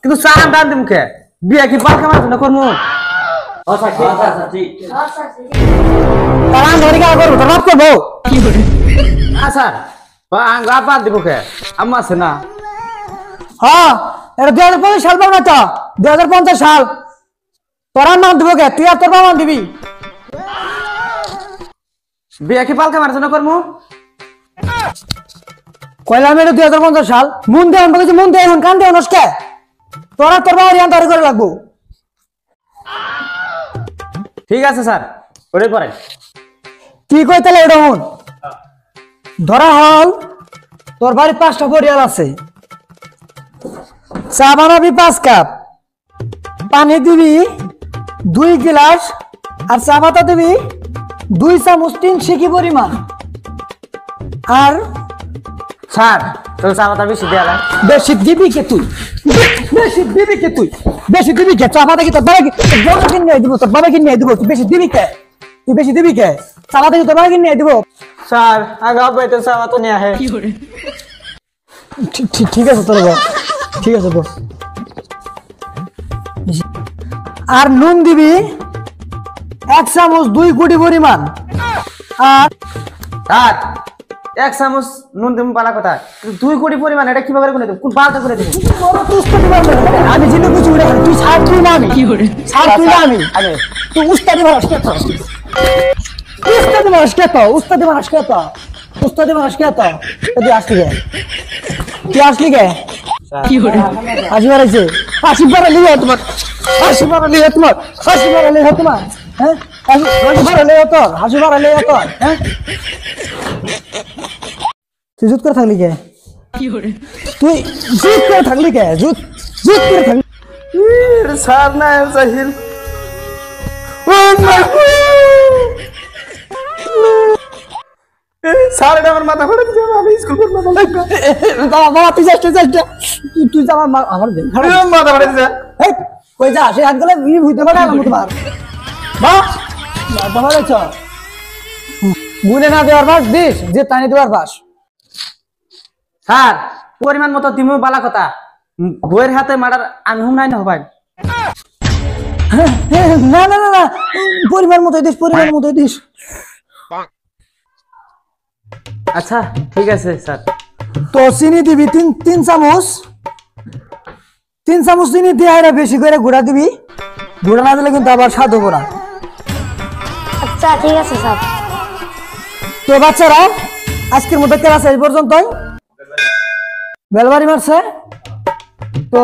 কিন্তু চালান টান দি মুখে বিয়া কি পাল কামার জন্য করমু আচ্ছা ঠিক আছে ঠিক চালান ধরে কা করব তো রাত করব কি করে আচ্ছা আঙ্গা পাল দি মুখে আম্মা আছে না হ্যাঁ এটা 2050 সাল পাবো না তো 2050 সাল তোরা নাম দিব কে তুই আর তোর বাবা দিবি বিয়া কি পাল কামার জন্য করমু কইলাম এটা 2050 সাল মন দে আমাকে মন দে এখন কান দে নস্কে তোরা তোর বাবা রিয়ান তারি করে লাগবো ঠিক আছে স্যার ওরে পরে কি কই তাহলে এটা হন ধরা হল তোর বাড়ি 5টা পরিয়াল আছে চা বানাবি 5 কাপ পানি দিবি 2 গ্লাস আর চা পাতা দিবি 2 চামচ 3 সিকি পরিমাণ আর স্যার তো চাপাতা বেশি দেয়া লাগে বেশি দিবি কে তুই বেশি দিবি কে তুই বেশি দিবি কে চা পাতা কি তোর বাবা কিনে দিব তোর বাবা কিনে দিব তুই বেশি দিবি কে তুই বেশি দিবি কে চা পাতা কি তোর বাবা কিনে দিব স্যার আগা বাইতে চাপাতা নিয়ে আহে ঠিক আছে তোর বস ঠিক আছে বস আর নুন দিবি 1 চামচ 2 কোটি পরিমাণ আর স্যার 1 চামচ নুন দিম পালা কথা 2 কোটি পরিমাণ এটা কিভাবে করে দেব কোন বালটা করে দেব বড় তুস্তাদি মারবে আমি জিনে কিছু উড়ে তুই ছাড় তুই না আমি কি করে ছাড় তুই না আমি তুই উস্তাদি মারস কে তো উস্তাদি মারস কে তো উস্তাদি মারস কে তো উস্তাদি মারস কে তো তুই আসলি কে তুই আসলি কে কি করে হাসি মারাইছে হাসি মারালি তোমার হাসি মারালি তোমার হাসি মারালি তোমার হ্যাঁ হাসি মারালি তোর হাসি মারালি তোর হ্যাঁ তুই জুত করে থাকলি কে কি করে তুই জুত করে থাকলি কে জুত করে থাকলি স্যার না জাহিল স্যার এটা আমার মাথা ফাটা দিতে আমি স্কুল করব না বাবা তুই যাস তুই যা আমার মাথা ফাটা দিতে এই কই যা সে হাত গলে হইতে পারে না তোমার বা মাথা ফাটাইছ গুনে না দেওয়ার বাস দিস যে টানি দেওয়ার বাস স্যার পরিমাণ মতো দিমু বালা কথা বইয়ের হাতে মারার আনহুম নাই না হবাই না না না না পরিমাণ মতো দিস আচ্ছা ঠিক আছে স্যার তো চিনি দিবি 3 চামচ 3 চামচ চিনি দিয়ে এটা বেশি করে গুঁড়া দিবি গুঁড়া না দিলে কিন্তু আবার স্বাদ হবো না আচ্ছা ঠিক আছে স্যার তো বাচ্চারা আজকের মতো ক্লাস এই পর্যন্তই বেলবাড়ি মারছে তো